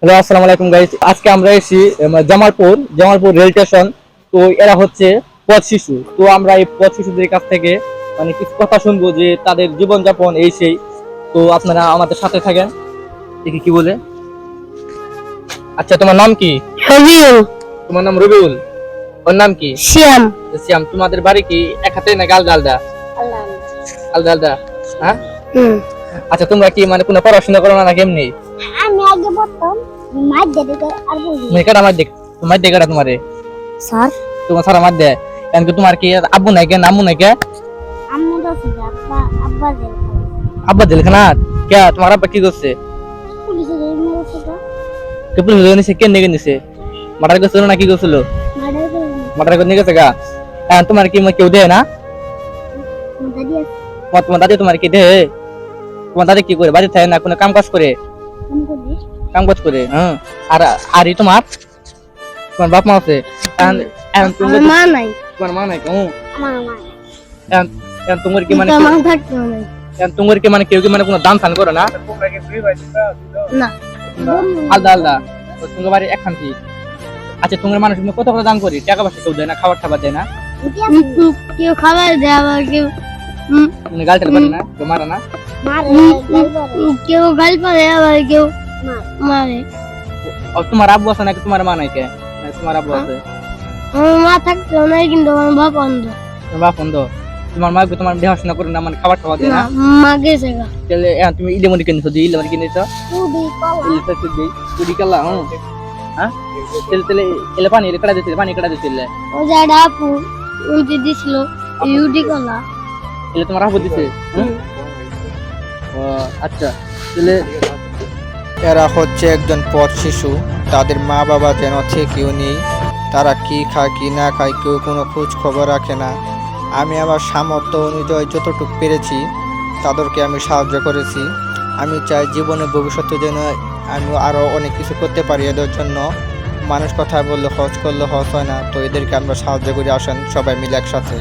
Hello, আসসালামু আলাইকুম guys. আজকে আমরা এসেছি জামালপুর রেল স্টেশন। তো এরা হচ্ছে পথ শিশু। তো আমরা এই পথ শিশুদের কাছ থেকে মানে কিছু কথা শুনবো যে তাদের জীবনযাপন এই সেই। তো আপনারা আমাদের সাথে থাকেন, দেখি কি বলে। আচ্ছা, তোমার নাম কি? রবিউল। তোমার নাম রবিউল। ওর নাম কি? শ্যাম। শ্যাম। তোমাদের বাড়ি কি এক হাতে না আলাদা আলাদা? আলাদা আলাদা। হ্যাঁ। আচ্ছা, তোমরা কি মানে কোনো পড়াশোনা করো না কেমনি? আমি আগে পড়তাম মাধ্যমিকে আর বলি মেয়েকাটা মার দেখে তোমারে স্যার তোমার সারা মার দেয়। কেন কি তোমার কি আব্বু নাই কে আম্মু নাই কে? আম্মু দছে আব্বা দে আব্বা জেলখানা কে? তোমার আব্বা কি করছে? পুলিশে ধরে মেরেছে তো কে পুলিশ ধরে নিছে? কেন নিয়ে নিছে? মার্ডার করছিল না কি করছিল? মার্ডার করে মার্ডার করে নিয়ে গেছে গা। তোমার কি কেউ দেয় না? দাদি তোমার দাদি তোমার কি দেয়? তোমার দাদি কি করে? বাড়ি থাকে না কোনো কাম কাজ করে? ফোন করবি কাম কাজ করে। হ্যাঁ। আর আর তোমার বাপ মা আছে? আমার মা নাই। তোমার মা নাই? আমার মা তোমার কি মানে মা থাকতো না। তোমার কি মানে কেউ কি মানে কোনো দান ফান করে না? না আলাদা আলাদা। তোমার বাড়ি একখান কি? আচ্ছা, তোমার মানুষ কত কত দান করি? টাকা পয়সা কেউ দেয় না? খাবার টাবার দেয় না? কেউ খাবার দেয় আবার কেউ তুমি গাল টাল পারে না? কেউ মারে না? কেউ গাল পারে আবার কেউ মারে। তোমার আব্বু আছে নাকি তোমার মা নাই কে? তোমার আব্বু আছে? আমার মা থাকতো না কিন্তু আমার বাপ অন্ধ। তোমার বাপ বন্ধ? তোমার মা তোমার দেখাশোনা করে না মানে খাবার টাবার দেয় না? মা গেছে গা। তাহলে তুমি ইলেমনি কিনেছো? ইলেমনি কিনেছো? কুড়ি কালা। হ্যাঁ। তাহলে এলে পানি কাটা দিতে ও যারা আপু উনতি দিছিল ইউডি কলা এলে তোমার আব্বু দিছে? ও আচ্ছা। তাহলে এরা হচ্ছে একজন পথ শিশু। তাদের মা বাবা যেন থেকেও নেই। তারা কি খায় কি না খায় কেউ কোনো খোঁজ খবর রাখে না। আমি আমার সামর্থ্য অনুযায়ী যতটুকু পেরেছি তাদেরকে আমি সাহায্য করেছি। আমি চাই জীবনে ভবিষ্যতে যেন আমি আরও অনেক কিছু করতে পারি এদের জন্য। মানুষ কথা বললে হজ করলে হজ হয় না, তো এদেরকে আমরা সাহায্য করে আসেন সবাই মিলে একসাথে।